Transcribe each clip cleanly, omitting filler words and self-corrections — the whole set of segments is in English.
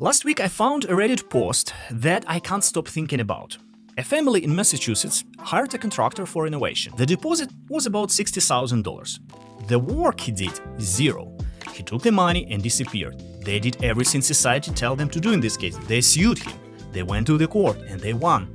Last week I found a Reddit post that I can't stop thinking about. A family in Massachusetts hired a contractor for renovation. The deposit was about $60,000. The work he did, zero. He took the money and disappeared. They did everything society tells them to do in this case. They sued him. They went to the court and they won.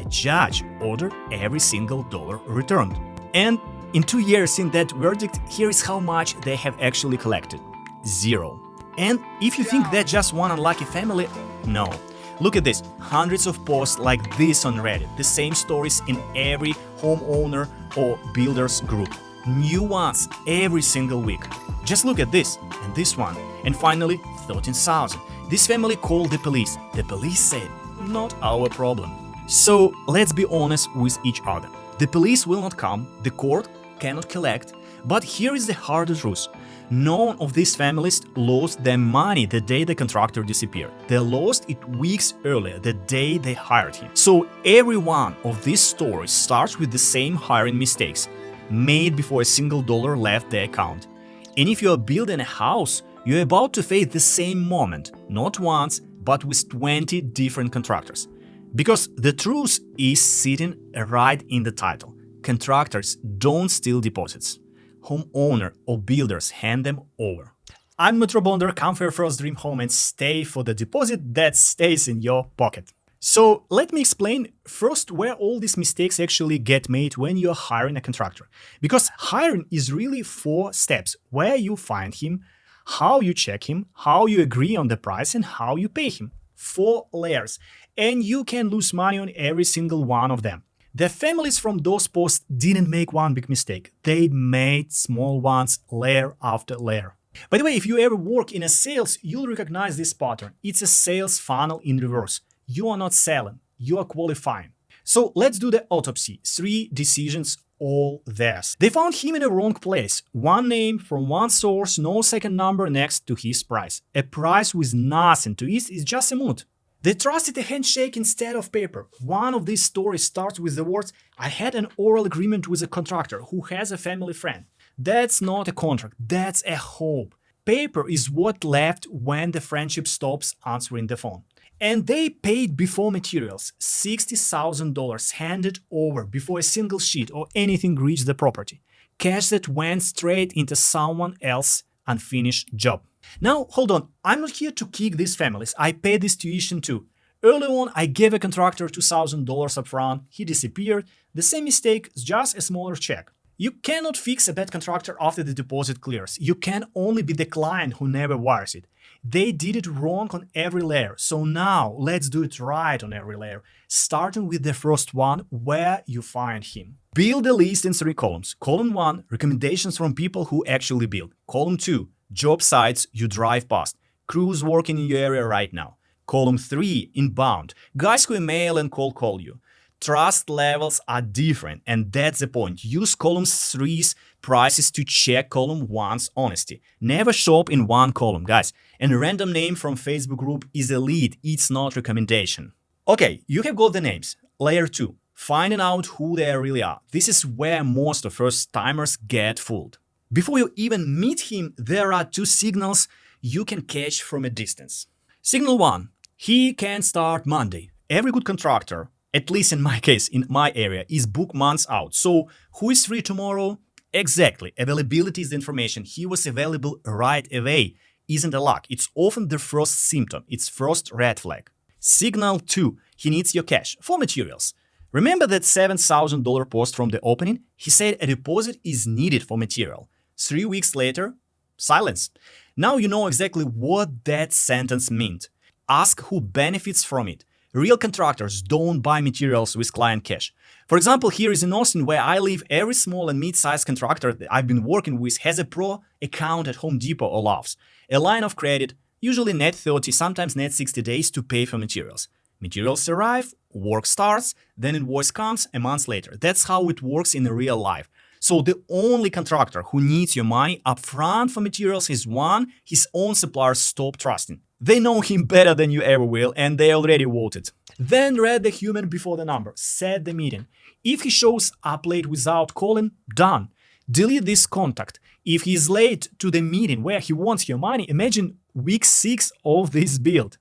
A judge ordered every single dollar returned. And in 2 years in that verdict, here is how much they have actually collected. Zero. And if you think that's just one unlucky family, no. Look at this, hundreds of posts like this on Reddit, the same stories in every homeowner or builders group. New ones every single week. Just look at this and this one. And finally, 13,000. This family called the police. The police said, not our problem. So let's be honest with each other. The police will not come, the court cannot collect, but here is the harder truth. None of these families lost their money the day the contractor disappeared. They lost it weeks earlier, the day they hired him. So every one of these stories starts with the same hiring mistakes made before a single dollar left the account. And if you are building a house, you're about to face the same moment, not once, but with 20 different contractors. Because the truth is sitting right in the title. Contractors don't steal deposits. Homeowner or builders hand them over. I'm Metro Bonder, come for your first dream home and stay for the deposit that stays in your pocket. So let me explain first where all these mistakes actually get made when you're hiring a contractor. Because hiring is really 4 steps: where you find him, how you check him, how you agree on the price, and how you pay him. 4 layers. And you can lose money on every single one of them. The families from those posts didn't make one big mistake. They made small ones layer after layer. By the way, if you ever work in a sales, you'll recognize this pattern. It's a sales funnel in reverse. You are not selling, you are qualifying. So let's do the autopsy. 3 decisions, all theirs. They found him in a wrong place. One name from one source, no second number next to his price. A price with nothing to it is just a mood. They trusted a handshake instead of paper. One of these stories starts with the words, I had an oral agreement with a contractor who has a family friend. That's not a contract, that's a hope. Paper is what left when the friendship stops answering the phone. And they paid before materials, $60,000 handed over before a single sheet or anything reached the property. Cash that went straight into someone else's unfinished job. Now, hold on, I'm not here to kick these families, I paid this tuition too. Early on, I gave a contractor $2,000 upfront, he disappeared, the same mistake, just a smaller check. You cannot fix a bad contractor after the deposit clears. You can only be the client who never wires it. They did it wrong on every layer, so now let's do it right on every layer, starting with the first one, where you find him. Build a list in 3 columns. Column 1, recommendations from people who actually build. Column 2, job sites you drive past, crews working in your area right now. Column 3, inbound, guys who email and call you. Trust levels are different, and that's the point. Use column 3's prices to check column 1's honesty. Never shop in one column, guys. And a random name from Facebook group is a lead, it's not recommendation. Okay, you have got the names. Layer 2, finding out who they really are. This is where most of first-timers get fooled. Before you even meet him, there are 2 signals you can catch from a distance. Signal 1, he can start Monday. Every good contractor, at least in my case, in my area, is booked months out. So who is free tomorrow? Exactly. Availability is the information. He was available right away. Isn't a luck. It's often the first symptom. It's first red flag. Signal 2, he needs your cash for materials. Remember that $7,000 post from the opening? He said a deposit is needed for material. 3 weeks later, silence. Now you know exactly what that sentence meant. Ask who benefits from it. Real contractors don't buy materials with client cash. For example, here is in Austin, where I live, every small and mid-sized contractor that I've been working with has a pro account at Home Depot or Lowe's. A line of credit, usually net 30, sometimes net 60 days to pay for materials. Materials arrive, work starts, then invoice comes a month later. That's how it works in real life. So the only contractor who needs your money upfront for materials is one his own suppliers stop trusting. They know him better than you ever will, and they already voted. Then read the human before the number, set the meeting. If he shows up late without calling, done. Delete this contact. If he is late to the meeting where he wants your money, imagine week 6 of this build.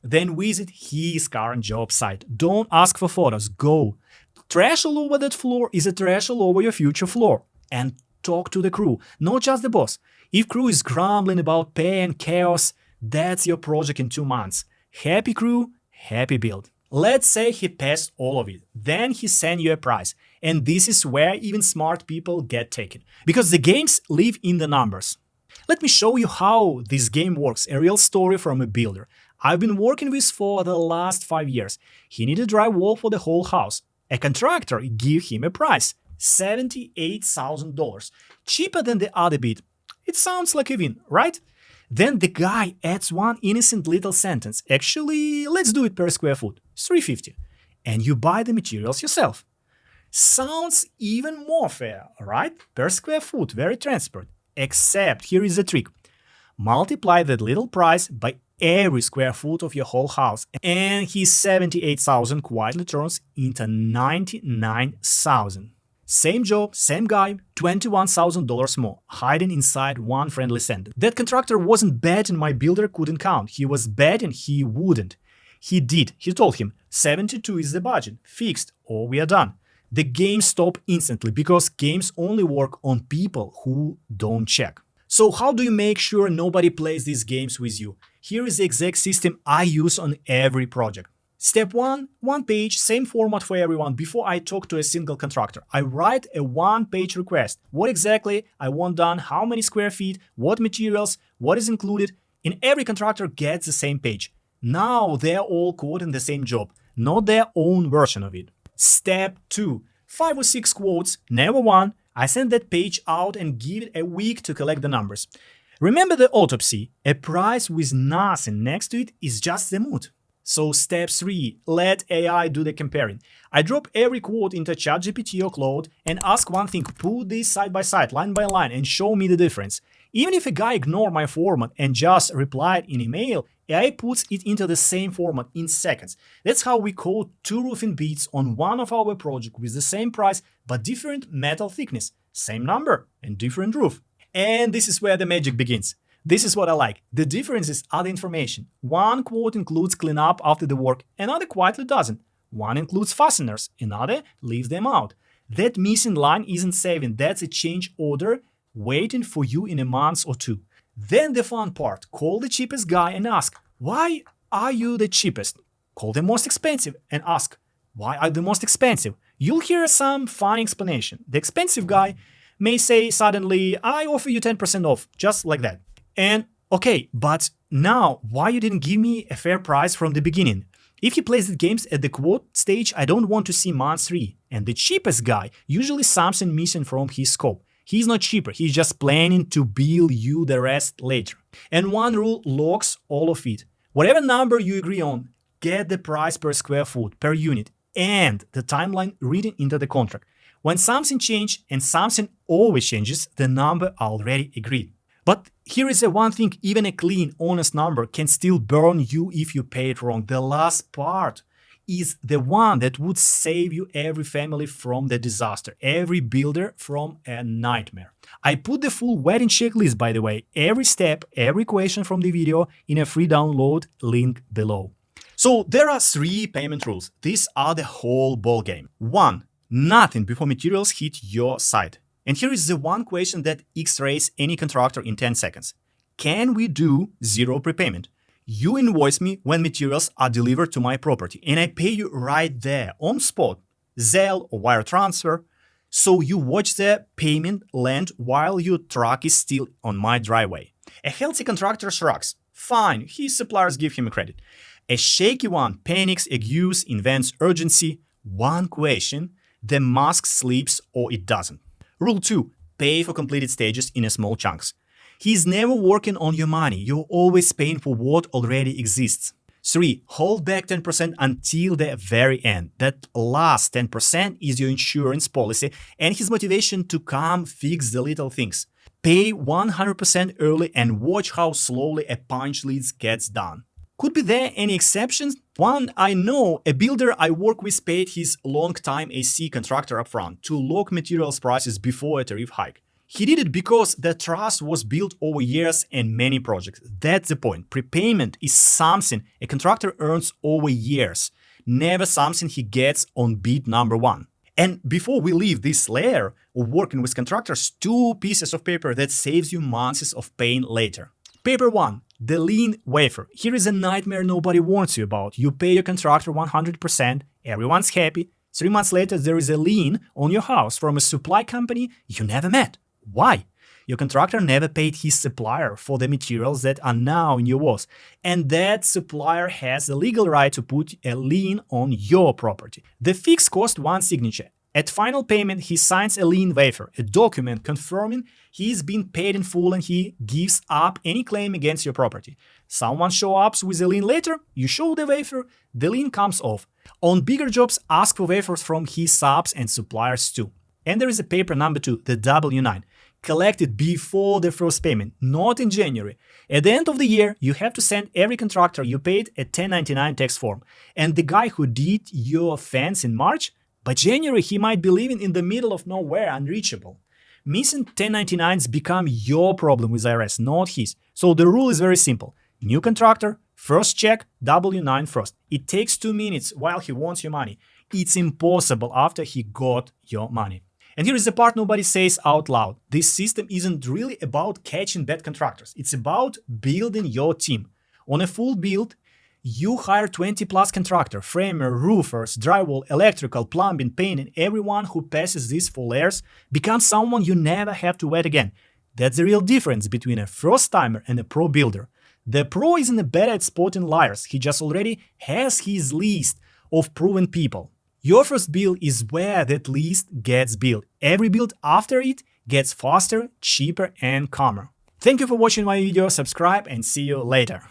then visit his current job site. Don't ask for photos. Go. Trash all over that floor is a trash all over your future floor. And talk to the crew, not just the boss. If crew is grumbling about pay and chaos, that's your project in 2 months. Happy crew, happy build. Let's say he passed all of it. Then he sent you a price. And this is where even smart people get taken. Because the games live in the numbers. Let me show you how this game works, a real story from a builder. I've been working with for the last 5 years. He needed drywall for the whole house. A contractor gave him a price, $78,000. Cheaper than the other bid. It sounds like a win, right? Then the guy adds one innocent little sentence. Actually, let's do it per square foot, $350. And you buy the materials yourself. Sounds even more fair, right? Per square foot, very transparent. Except here is the trick. Multiply that little price by every square foot of your whole house, and his $78,000 quietly turns into $99,000. Same job, same guy, $21,000 more, hiding inside one friendly sentence. That contractor wasn't betting my builder couldn't count. He was betting he wouldn't. He did. He told him, 72 is the budget, fixed, or we are done. The game stopped instantly because games only work on people who don't check. So how do you make sure nobody plays these games with you? Here is the exact system I use on every project. Step 1, 1 page, same format for everyone. Before I talk to a single contractor, I write a 1-page request. What exactly I want done, how many square feet, what materials, what is included, and every contractor gets the same page. Now they're all quoting the same job, not their own version of it. Step 2, 5 or 6 quotes, never one. I send that page out and give it a week to collect the numbers. Remember the autopsy, a price with nothing next to it is just the mood. So step 3, let AI do the comparing. I drop every quote into ChatGPT or Claude and ask one thing, put this side by side, line by line, and show me the difference. Even if a guy ignored my format and just replied in email, AI puts it into the same format in seconds. That's how we quote 2 roofing bids on one of our projects with the same price but different metal thickness, same number and different roof. And this is where the magic begins. This is what I like. The differences are the information. One quote includes cleanup after the work, another quietly doesn't. One includes fasteners, another leaves them out. That missing line isn't saving, that's a change order waiting for you in a month or 2. Then the fun part, call the cheapest guy and ask, why are you the cheapest? Call the most expensive and ask, why are you the most expensive? You'll hear some funny explanation. The expensive guy may say suddenly, I offer you 10% off, just like that. And okay, but now why you didn't give me a fair price from the beginning? If he plays the games at the quote stage, I don't want to see month 3. And the cheapest guy, usually something missing from his scope. He's not cheaper, he's just planning to bill you the rest later. And one rule locks all of it. Whatever number you agree on, get the price per square foot, per unit, and the timeline written into the contract. When something changes, and something always changes, the number already agreed. But here is the one thing, even a clean, honest number can still burn you if you pay it wrong. The last part is the one that would save you every family from the disaster, every builder from a nightmare. I put the full wedding checklist, by the way, every step, every question from the video in a free download link below. So there are 3 payment rules. These are the whole ball game. 1. Nothing before materials hit your site. And here is the one question that X-rays any contractor in 10 seconds. Can we do 0 prepayment? You invoice me when materials are delivered to my property, and I pay you right there on spot, Zelle or wire transfer. So you watch the payment land while your truck is still on my driveway. A healthy contractor shrugs. Fine, his suppliers give him credit. A shaky one panics, argues, invents urgency. One question, the mask sleeps or it doesn't. Rule 2. Pay for completed stages in small chunks. He's never working on your money. You're always paying for what already exists. 3. Hold back 10% until the very end. That last 10% is your insurance policy and his motivation to come fix the little things. Pay 100% early and watch how slowly a punch list gets done. Could be there any exceptions? One, I know a builder I work with paid his long-time AC contractor upfront to lock materials prices before a tariff hike. He did it because the trust was built over years and many projects. That's the point. Prepayment is something a contractor earns over years, never something he gets on bid number one. And before we leave this layer of working with contractors, two pieces of paper that saves you months of pain later. Paper 1, the lien waiver. Here is a nightmare nobody warns you about. You pay your contractor 100%, everyone's happy. 3 months later, there is a lien on your house from a supply company you never met. Why? Your contractor never paid his supplier for the materials that are now in your walls, and that supplier has the legal right to put a lien on your property. The fix costs one signature. At final payment, he signs a lien waiver, a document confirming he's been paid in full and he gives up any claim against your property. Someone shows up with a lien later, you show the waiver, the lien comes off. On bigger jobs, ask for waivers from his subs and suppliers too. And there is a paper number 2, the W9. Collected before the first payment, not in January. At the end of the year, you have to send every contractor you paid a 1099 tax form. And the guy who did your fence in March, by January he might be living in the middle of nowhere, unreachable. Missing 1099s become your problem with IRS, not his. So the rule is very simple. New contractor, first check W9 first. It takes 2 minutes while he wants your money. It's impossible after he got your money. And here is the part nobody says out loud. This system isn't really about catching bad contractors. It's about building your team. On a full build, you hire 20 plus contractor, framer, roofers, drywall, electrical, plumbing, painting. Everyone who passes these 4 layers becomes someone you never have to wait again. That's the real difference between a first-timer and a pro builder. The pro isn't better at spotting liars. He just already has his list of proven people. Your first build is where that list gets built. Every build after it gets faster, cheaper, and calmer. Thank you for watching my video, subscribe, and see you later.